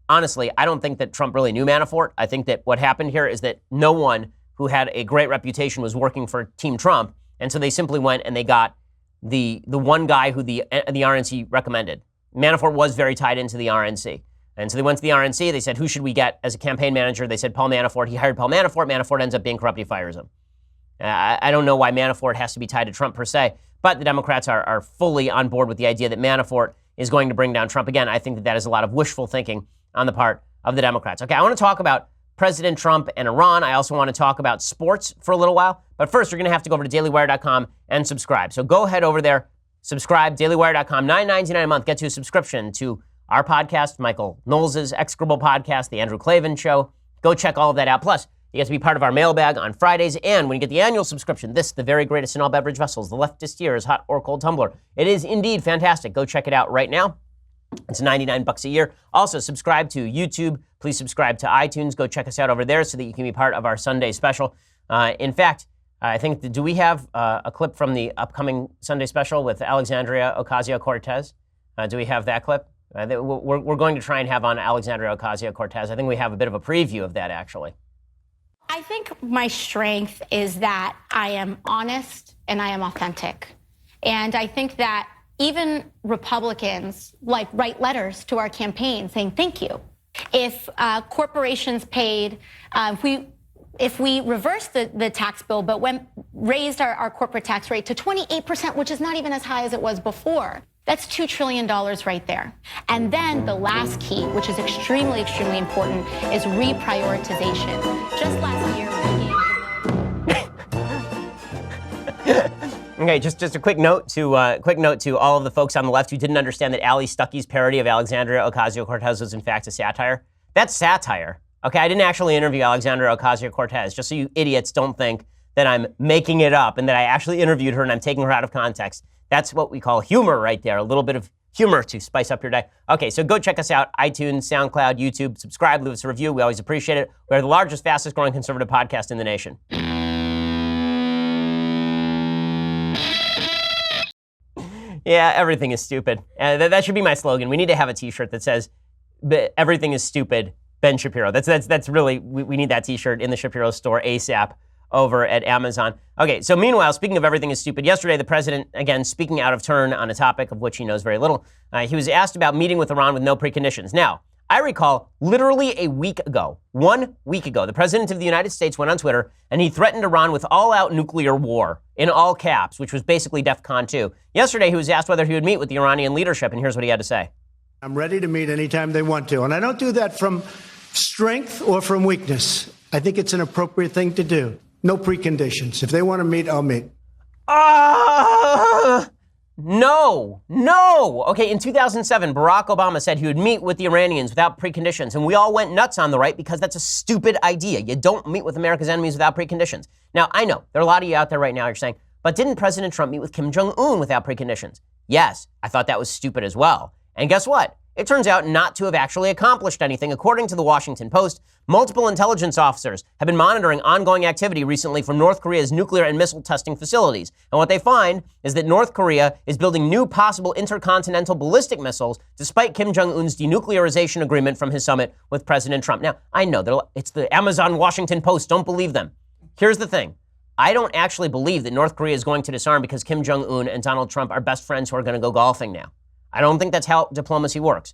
Honestly, I don't think that Trump really knew Manafort. I think that what happened here is that no one who had a great reputation was working for Team Trump. And so they simply went and they got the one guy who the RNC recommended. Manafort was very tied into the RNC. And so they went to the RNC. They said, who should we get as a campaign manager? They said Paul Manafort. He hired Paul Manafort. Manafort ends up being corrupt. He fires him. I don't know why Manafort has to be tied to Trump per se, but the Democrats are fully on board with the idea that Manafort is going to bring down Trump. Again, I think that is a lot of wishful thinking on the part of the Democrats. Okay, I want to talk about President Trump and Iran. I also want to talk about sports for a little while. But first, you're going to have to go over to dailywire.com and subscribe. So go ahead over there, subscribe, dailywire.com, $9.99 a month. Get you a subscription to our podcast, Michael Knowles' Execrable podcast, The Andrew Klavan Show. Go check all of that out. Plus, you get to be part of our mailbag on Fridays. And when you get the annual subscription, this, the very greatest in all beverage vessels, the leftist year's hot or cold tumbler. It is indeed fantastic. Go check it out right now. It's $99 a year. Also, subscribe to YouTube. Please subscribe to iTunes. Go check us out over there so that you can be part of our Sunday special. In fact, I think, do we have a clip from the upcoming Sunday special with Alexandria Ocasio-Cortez? Do we have that clip? We're going to try and have on Alexandria Ocasio-Cortez. I think we have a bit of a preview of that, actually. I think my strength is that I am honest and I am authentic. And I think that even Republicans write letters to our campaign saying thank you. If corporations paid, if we reversed the tax bill but raised our corporate tax rate to 28%, which is not even as high as it was before, that's $2 trillion right there. And then the last key, which is extremely, extremely important, is reprioritization. Just last year, we gave... Okay, just a quick note to all of the folks on the left who didn't understand that Ali Stuckey's parody of Alexandria Ocasio-Cortez was in fact a satire. That's satire. Okay, I didn't actually interview Alexandria Ocasio-Cortez, just so you idiots don't think that I'm making it up and that I actually interviewed her and I'm taking her out of context. That's what we call humor right there, a little bit of humor to spice up your day. Okay, so go check us out, iTunes, SoundCloud, YouTube, subscribe, leave us a review. We always appreciate it. We're the largest, fastest growing conservative podcast in the nation. Yeah, everything is stupid. That should be my slogan. We need to have a t-shirt that says, everything is stupid, Ben Shapiro. That's really, we need that t-shirt in the Shapiro store ASAP over at Amazon. Okay, so meanwhile, speaking of everything is stupid, yesterday the president, again, speaking out of turn on a topic of which he knows very little, he was asked about meeting with Iran with no preconditions. Now, I recall literally a week ago, 1 week ago, the president of the United States went on Twitter and he threatened Iran with all-out nuclear war in all caps, which was basically DEFCON 2. Yesterday, he was asked whether he would meet with the Iranian leadership, and here's what he had to say. I'm ready to meet anytime they want to, and I don't do that from strength or from weakness. I think it's an appropriate thing to do. No preconditions. If they want to meet, I'll meet. No. Okay, in 2007, Barack Obama said he would meet with the Iranians without preconditions, and we all went nuts on the right because that's a stupid idea. You don't meet with America's enemies without preconditions. Now, I know there are a lot of you out there right now you're saying, but didn't President Trump meet with Kim Jong-un without preconditions? Yes, I thought that was stupid as well. And guess what? It turns out not to have actually accomplished anything. According to the Washington Post, multiple intelligence officers have been monitoring ongoing activity recently from North Korea's nuclear and missile testing facilities. And what they find is that North Korea is building new possible intercontinental ballistic missiles despite Kim Jong-un's denuclearization agreement from his summit with President Trump. Now, I know it's the Amazon Washington Post. Don't believe them. Here's the thing. I don't actually believe that North Korea is going to disarm because Kim Jong-un and Donald Trump are best friends who are going to go golfing now. I don't think that's how diplomacy works.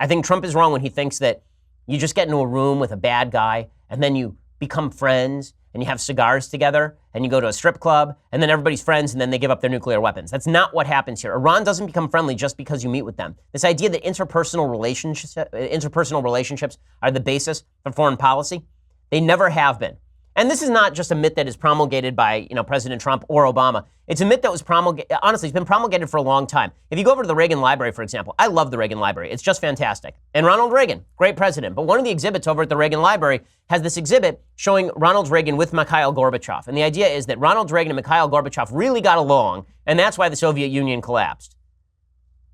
I think Trump is wrong when he thinks that you just get into a room with a bad guy and then you become friends and you have cigars together and you go to a strip club and then everybody's friends and then they give up their nuclear weapons. That's not what happens here. Iran doesn't become friendly just because you meet with them. This idea that interpersonal relationships are the basis for foreign policy, they never have been. And this is not just a myth that is promulgated by, President Trump or Obama. It's a myth that was promulgated, honestly, it's been promulgated for a long time. If you go over to the Reagan Library, for example, I love the Reagan Library. It's just fantastic. And Ronald Reagan, great president. But one of the exhibits over at the Reagan Library has this exhibit showing Ronald Reagan with Mikhail Gorbachev. And the idea is that Ronald Reagan and Mikhail Gorbachev really got along, and that's why the Soviet Union collapsed.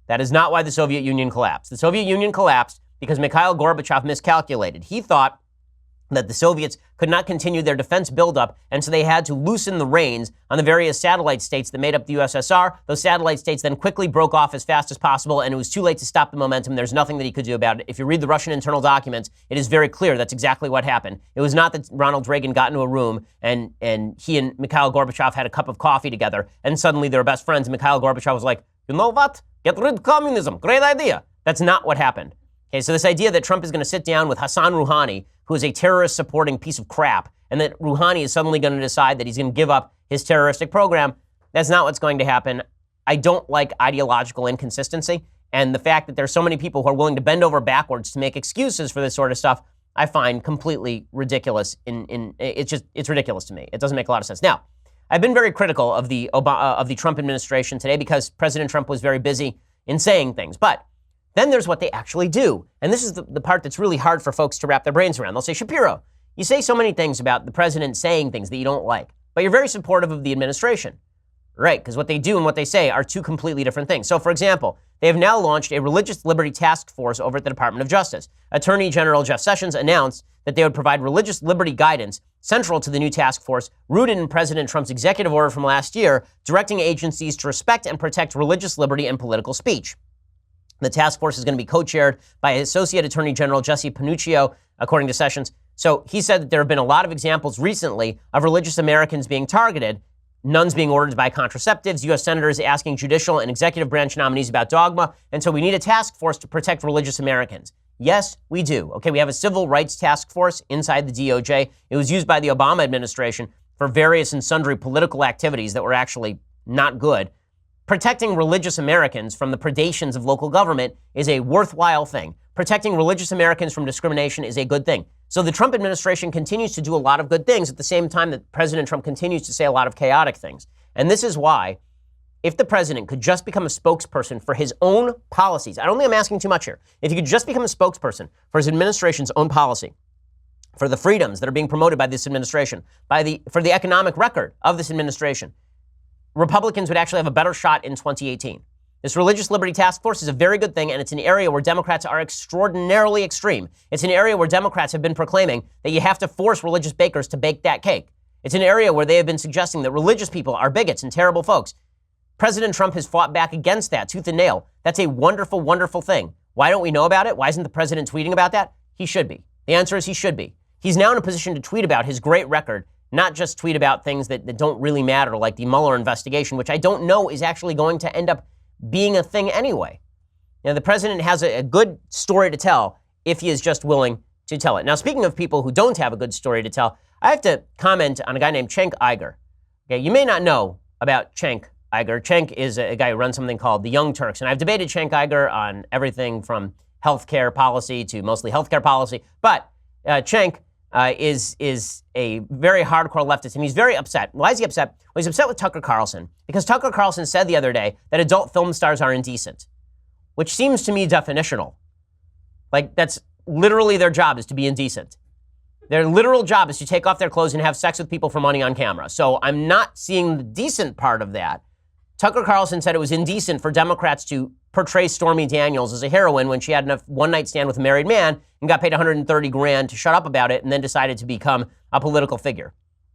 That is not why the Soviet Union collapsed. The Soviet Union collapsed because Mikhail Gorbachev miscalculated. He thought that the Soviets could not continue their defense buildup, and so they had to loosen the reins on the various satellite states that made up the USSR. Those satellite states then quickly broke off as fast as possible, and it was too late to stop the momentum. There's nothing that he could do about it. If you read the Russian internal documents, it is very clear that's exactly what happened. It was not that Ronald Reagan got into a room and he and Mikhail Gorbachev had a cup of coffee together, and suddenly they were best friends, and Mikhail Gorbachev was like, you know what? Get rid of communism. Great idea. That's not what happened. Okay, so this idea that Trump is going to sit down with Hassan Rouhani, who is a terrorist-supporting piece of crap, and that Rouhani is suddenly going to decide that he's going to give up his terroristic program, that's not what's going to happen. I don't like ideological inconsistency, and the fact that there's so many people who are willing to bend over backwards to make excuses for this sort of stuff, I find completely ridiculous. It's ridiculous to me. It doesn't make a lot of sense. Now, I've been very critical of the Trump administration today because President Trump was very busy in saying things, but then there's what they actually do. And this is the part that's really hard for folks to wrap their brains around. They'll say, Shapiro, you say so many things about the president saying things that you don't like, but you're very supportive of the administration. Right, because what they do and what they say are two completely different things. So, for example, they have now launched a religious liberty task force over at the Department of Justice. Attorney General Jeff Sessions announced that they would provide religious liberty guidance central to the new task force, rooted in President Trump's executive order from last year, directing agencies to respect and protect religious liberty and political speech. The task force is going to be co-chaired by Associate Attorney General Jesse Panuccio, according to Sessions. So he said that there have been a lot of examples recently of religious Americans being targeted, nuns being ordered to buy contraceptives, U.S. senators asking judicial and executive branch nominees about dogma, and so we need a task force to protect religious Americans. Yes, we do. Okay, we have a civil rights task force inside the DOJ. It was used by the Obama administration for various and sundry political activities that were actually not good. Protecting religious Americans from the predations of local government is a worthwhile thing. Protecting religious Americans from discrimination is a good thing. So the Trump administration continues to do a lot of good things at the same time that President Trump continues to say a lot of chaotic things. And this is why, if the president could just become a spokesperson for his own policies, I don't think I'm asking too much here. If he could just become a spokesperson for his administration's own policy, for the freedoms that are being promoted by this administration, for the economic record of this administration, Republicans would actually have a better shot in 2018. This Religious Liberty Task Force is a very good thing, and it's an area where Democrats are extraordinarily extreme. It's an area where Democrats have been proclaiming that you have to force religious bakers to bake that cake. It's an area where they have been suggesting that religious people are bigots and terrible folks. President Trump has fought back against that tooth and nail. That's a wonderful, wonderful thing. Why don't we know about it? Why isn't the president tweeting about that? He should be. The answer is he should be. He's now in a position to tweet about his great record, not just tweet about things that don't really matter, like the Mueller investigation, which I don't know is actually going to end up being a thing anyway. The president has a good story to tell if he is just willing to tell it. Now, speaking of people who don't have a good story to tell, I have to comment on a guy named Cenk Uygur. Okay, you may not know about Cenk Uygur. Cenk is a guy who runs something called the Young Turks, and I've debated Cenk Uygur on everything from healthcare policy to mostly healthcare policy, but Cenk is a very hardcore leftist, and he's very upset. Why is he upset? Well, he's upset with Tucker Carlson, because Tucker Carlson said the other day that adult film stars are indecent, which seems to me definitional. Like, that's literally their job, is to be indecent. Their literal job is to take off their clothes and have sex with people for money on camera. So I'm not seeing the decent part of that. Tucker Carlson said it was indecent for Democrats to portray Stormy Daniels as a heroine when she had a one-night stand with a married man and got paid $130,000 to shut up about it and then decided to become a political figure.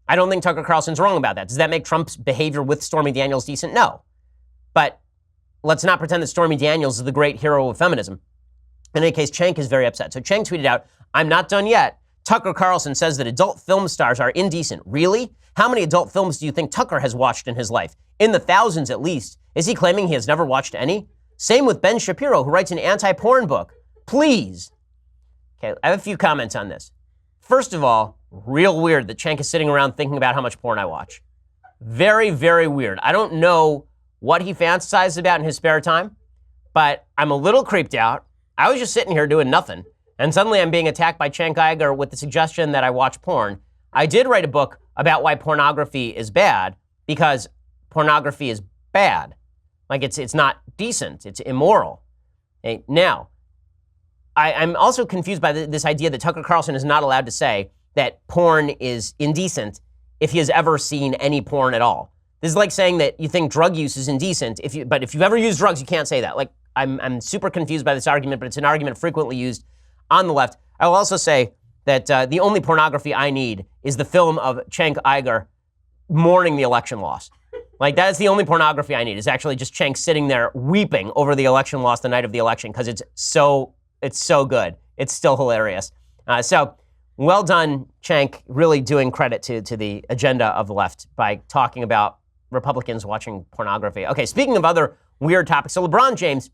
I don't think Tucker Carlson's wrong about that. Does that make Trump's behavior with Stormy Daniels decent? No. But let's not pretend that Stormy Daniels is the great hero of feminism. In any case, Cenk is very upset. So Cenk tweeted out, "I'm not done yet. Tucker Carlson says that adult film stars are indecent. Really? How many adult films do you think Tucker has watched in his life? In the thousands at least. Is he claiming he has never watched any? Same with Ben Shapiro, who writes an anti-porn book. Please." Okay, I have a few comments on this. First of all, real weird that Cenk is sitting around thinking about how much porn I watch. Very, very weird. I don't know what he fantasizes about in his spare time, but I'm a little creeped out. I was just sitting here doing nothing, and suddenly I'm being attacked by Cenk Uygur with the suggestion that I watch porn. I did write a book about why pornography is bad, because pornography is bad. Like, it's not decent. It's immoral. Okay, now, I'm also confused by this idea that Tucker Carlson is not allowed to say that porn is indecent if he has ever seen any porn at all. This is like saying that you think drug use is indecent, but if you've ever used drugs, you can't say that. Like, I'm super confused by this argument, but it's an argument frequently used on the left. I will also say that the only pornography I need is the film of Cenk Uygur mourning the election loss. Like, that is the only pornography I need, is actually just Cenk sitting there weeping over the election loss the night of the election, because it's so good. It's still hilarious. So well done, Cenk, really doing credit to the agenda of the left by talking about Republicans watching pornography. Okay, speaking of other weird topics, so LeBron James,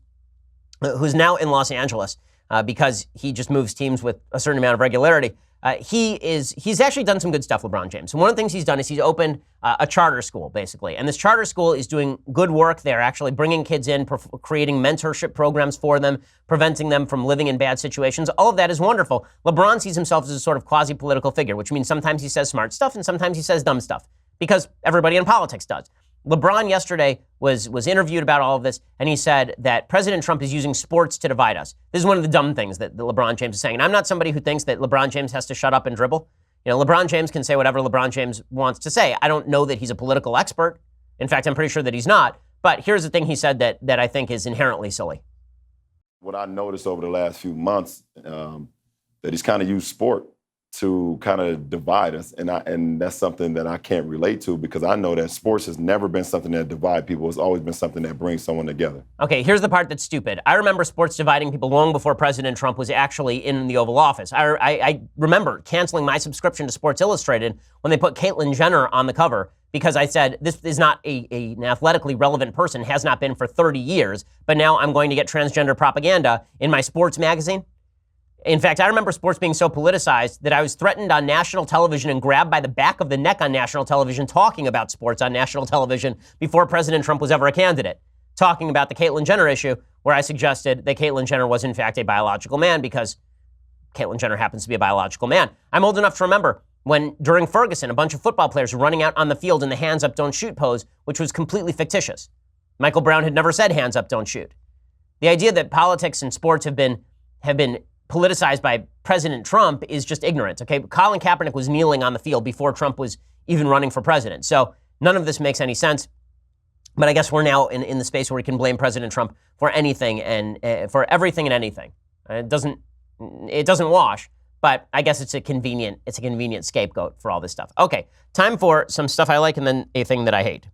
who's now in Los Angeles because he just moves teams with a certain amount of regularity, he's actually done some good stuff, LeBron James. And one of the things he's done is he's opened a charter school, basically. And this charter school is doing good work. They're actually bringing kids in, creating mentorship programs for them, preventing them from living in bad situations. All of that is wonderful. LeBron sees himself as a sort of quasi-political figure, which means sometimes he says smart stuff and sometimes he says dumb stuff, because everybody in politics does. LeBron yesterday was interviewed about all of this, and he said that President Trump is using sports to divide us. This is one of the dumb things that LeBron James is saying. And I'm not somebody who thinks that LeBron James has to shut up and dribble. You know, LeBron James can say whatever LeBron James wants to say. I don't know that he's a political expert. In fact, I'm pretty sure that he's not. But here's the thing he said that I think is inherently silly. What I noticed over the last few months, that he's kind of used sport to kind of divide us. And that's something that I can't relate to, because I know that sports has never been something that divide people. It's always been something that brings someone together. Okay, here's the part that's stupid. I remember sports dividing people long before President Trump was actually in the Oval Office. I remember canceling my subscription to Sports Illustrated when they put Caitlyn Jenner on the cover, because I said, this is not an athletically relevant person, has not been for 30 years, but now I'm going to get transgender propaganda in my sports magazine. In fact, I remember sports being so politicized that I was threatened on national television and grabbed by the back of the neck on national television talking about sports on national television before President Trump was ever a candidate, talking about the Caitlyn Jenner issue, where I suggested that Caitlyn Jenner was in fact a biological man because Caitlyn Jenner happens to be a biological man. I'm old enough to remember when, during Ferguson, a bunch of football players were running out on the field in the hands up, don't shoot pose, which was completely fictitious. Michael Brown had never said hands up, don't shoot. The idea that politics and sports have been politicized by President Trump is just ignorant, okay? Colin Kaepernick was kneeling on the field before Trump was even running for president. So none of this makes any sense. But I guess we're now in the space where we can blame President Trump for anything and for everything and anything. It doesn't wash, but I guess it's a convenient scapegoat for all this stuff. Okay, time for some stuff I like and then a thing that I hate.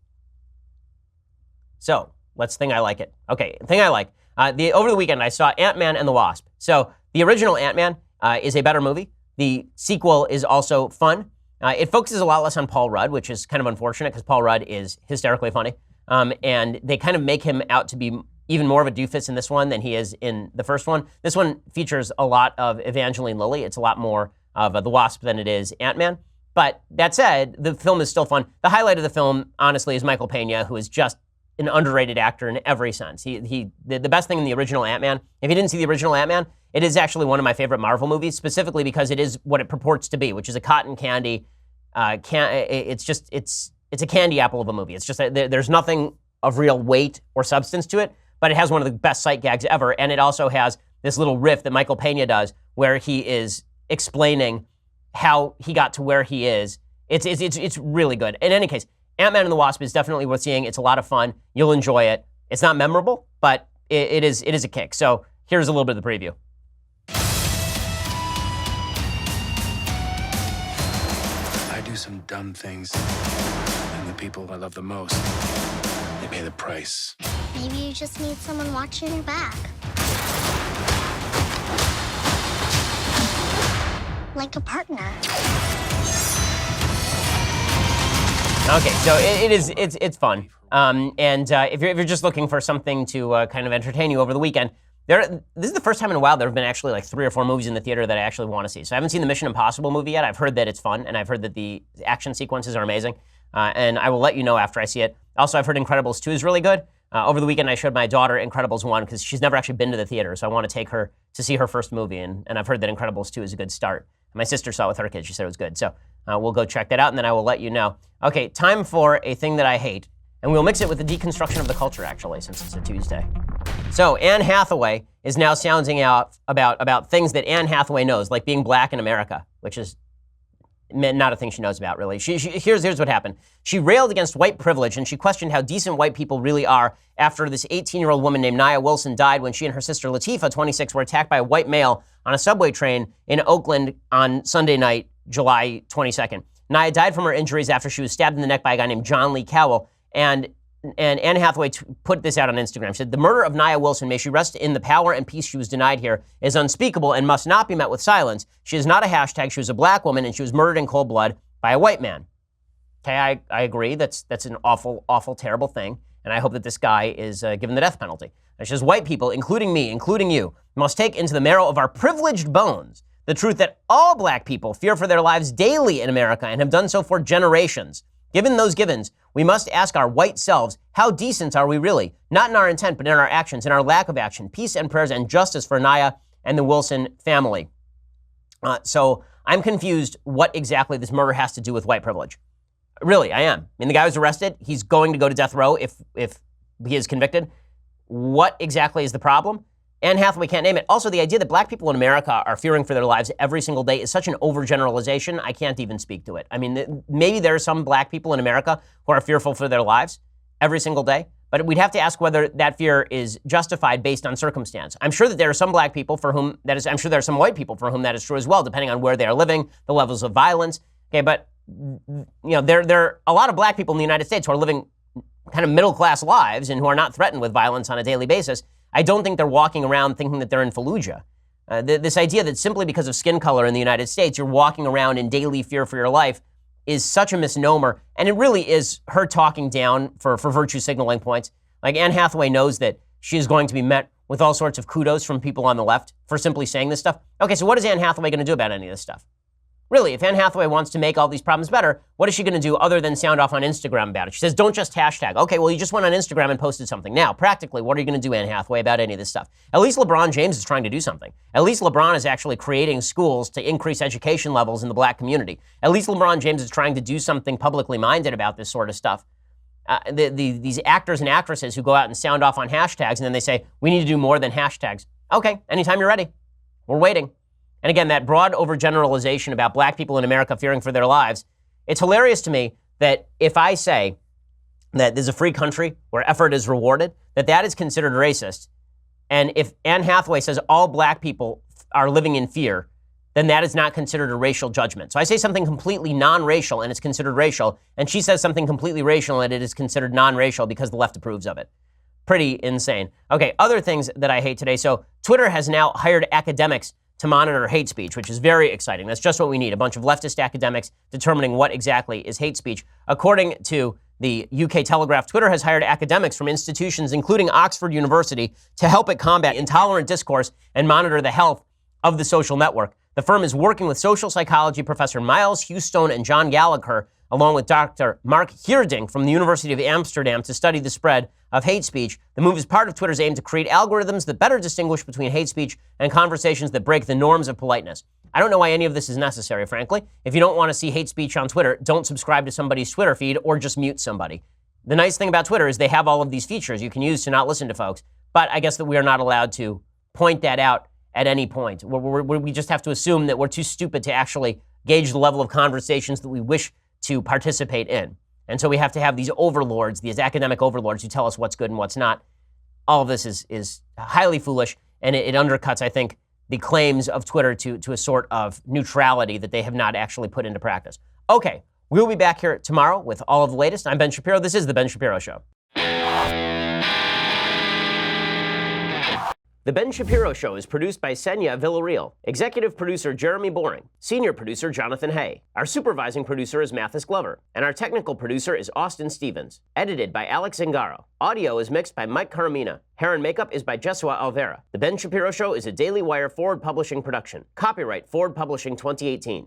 So let's thing I like it. Okay, thing I like. Over the weekend, I saw Ant-Man and the Wasp. So the original Ant-Man is a better movie. The sequel is also fun. It focuses a lot less on Paul Rudd, which is kind of unfortunate because Paul Rudd is hysterically funny. And they kind of make him out to be even more of a doofus in this one than he is in the first one. This one features a lot of Evangeline Lilly. It's a lot more of the Wasp than it is Ant-Man. But that said, the film is still fun. The highlight of the film, honestly, is Michael Pena, who is just an underrated actor in every sense. The best thing in the original Ant-Man, if you didn't see the original Ant-Man, it is actually one of my favorite Marvel movies, specifically because it is what it purports to be, which is a cotton candy. It's a candy apple of a movie. It's just there's nothing of real weight or substance to it, but it has one of the best sight gags ever, and it also has this little riff that Michael Pena does, where he is explaining how he got to where he is. It's really good. In any case, Ant-Man and the Wasp is definitely worth seeing. It's a lot of fun. You'll enjoy it. It's not memorable, but it is a kick. So here's a little bit of the preview. I do some dumb things, and the people I love the most, they pay the price. Maybe you just need someone watching your back. Like a partner. Okay, so it's fun. If you're just looking for something to kind of entertain you over the weekend, this is the first time in a while there have been actually like 3 or 4 movies in the theater that I actually want to see. So I haven't seen the Mission Impossible movie yet. I've heard that it's fun, and I've heard that the action sequences are amazing. And I will let you know after I see it. Also, I've heard Incredibles 2 is really good. Over the weekend, I showed my daughter Incredibles 1 because she's never actually been to the theater, so I want to take her to see her first movie, and I've heard that Incredibles 2 is a good start. My sister saw it with her kids. She said it was good. So we'll go check that out, and then I will let you know. Okay, time for a thing that I hate. And we'll mix it with the deconstruction of the culture, actually, since it's a Tuesday. So Anne Hathaway is now sounding out about things that Anne Hathaway knows, like being black in America, which is not a thing she knows about, really. Here's what happened. She railed against white privilege, and she questioned how decent white people really are after this 18-year-old woman named Nia Wilson died when she and her sister Latifah, 26, were attacked by a white male on a subway train in Oakland on Sunday night, July 22nd. Nia died from her injuries after she was stabbed in the neck by a guy named John Lee Cowell, and Anne Hathaway put this out on Instagram. She said, "The murder of Nia Wilson, may she rest in the power and peace she was denied here, is unspeakable and must not be met with silence. She is not a hashtag. She was a black woman, and she was murdered in cold blood by a white man." Okay, I agree. That's an awful, awful, terrible thing, and I hope that this guy is given the death penalty. And she says, "White people, including me, including you, must take into the marrow of our privileged bones the truth that all black people fear for their lives daily in America and have done so for generations. Given those givens, we must ask our white selves, how decent are we really? Not in our intent, but in our actions, in our lack of action. Peace and prayers and justice for Nia and the Wilson family." So I'm confused what exactly this murder has to do with white privilege. Really, I am. I mean, the guy was arrested. He's going to go to death row if he is convicted. What exactly is the problem? Anne Hathaway can't name it. Also, the idea that black people in America are fearing for their lives every single day is such an overgeneralization, I can't even speak to it. I mean, maybe there are some black people in America who are fearful for their lives every single day, but we'd have to ask whether that fear is justified based on circumstance. I'm sure that there are some black people for whom that is, I'm sure there are some white people for whom that is true as well, depending on where they are living, the levels of violence. Okay, but there are a lot of black people in the United States who are living kind of middle-class lives and who are not threatened with violence on a daily basis. I don't think they're walking around thinking that they're in Fallujah. This idea that simply because of skin color in the United States, you're walking around in daily fear for your life is such a misnomer. And it really is her talking down for virtue signaling points. Like, Anne Hathaway knows that she is going to be met with all sorts of kudos from people on the left for simply saying this stuff. Okay, so what is Anne Hathaway going to do about any of this stuff? Really, if Anne Hathaway wants to make all these problems better, what is she going to do other than sound off on Instagram about it? She says, don't just hashtag. Okay, well, you just went on Instagram and posted something. Now, practically, what are you going to do, Anne Hathaway, about any of this stuff? At least LeBron James is trying to do something. At least LeBron is actually creating schools to increase education levels in the black community. At least LeBron James is trying to do something publicly minded about this sort of stuff. These actors and actresses who go out and sound off on hashtags and then they say, we need to do more than hashtags. Okay, anytime you're ready. We're waiting. And again, that broad overgeneralization about black people in America fearing for their lives, it's hilarious to me that if I say that there's a free country where effort is rewarded, that is considered racist. And if Anne Hathaway says all black people are living in fear, then that is not considered a racial judgment. So I say something completely non-racial and it's considered racial, and she says something completely racial and it is considered non-racial because the left approves of it. Pretty insane. Okay, other things that I hate today. So Twitter has now hired academics to monitor hate speech, which is very exciting. That's just what we need, a bunch of leftist academics determining what exactly is hate speech. According to the UK Telegraph, Twitter has hired academics from institutions, including Oxford University, to help it combat intolerant discourse and monitor the health of the social network. The firm is working with social psychology professor Miles Houstone and John Gallagher, along with Dr. Mark Heerdink from the University of Amsterdam, to study the spread of hate speech. The move is part of Twitter's aim to create algorithms that better distinguish between hate speech and conversations that break the norms of politeness. I don't know why any of this is necessary, frankly. If you don't want to see hate speech on Twitter, don't subscribe to somebody's Twitter feed or just mute somebody. The nice thing about Twitter is they have all of these features you can use to not listen to folks, but I guess that we are not allowed to point that out at any point. We just have to assume that we're too stupid to actually gauge the level of conversations that we wish to participate in. And so we have to have these overlords, these academic overlords who tell us what's good and what's not. All of this is highly foolish, and it undercuts, I think, the claims of Twitter to a sort of neutrality that they have not actually put into practice. Okay, we'll be back here tomorrow with all of the latest. I'm Ben Shapiro. This is The Ben Shapiro Show. The Ben Shapiro Show is produced by Senya Villarreal, executive producer Jeremy Boring, senior producer Jonathan Hay. Our supervising producer is Mathis Glover, and our technical producer is Austin Stevens. Edited by Alex Zingaro. Audio is mixed by Mike Caramina. Hair and makeup is by Jesua Alvera. The Ben Shapiro Show is a Daily Wire Forward Publishing production. Copyright Forward Publishing 2018.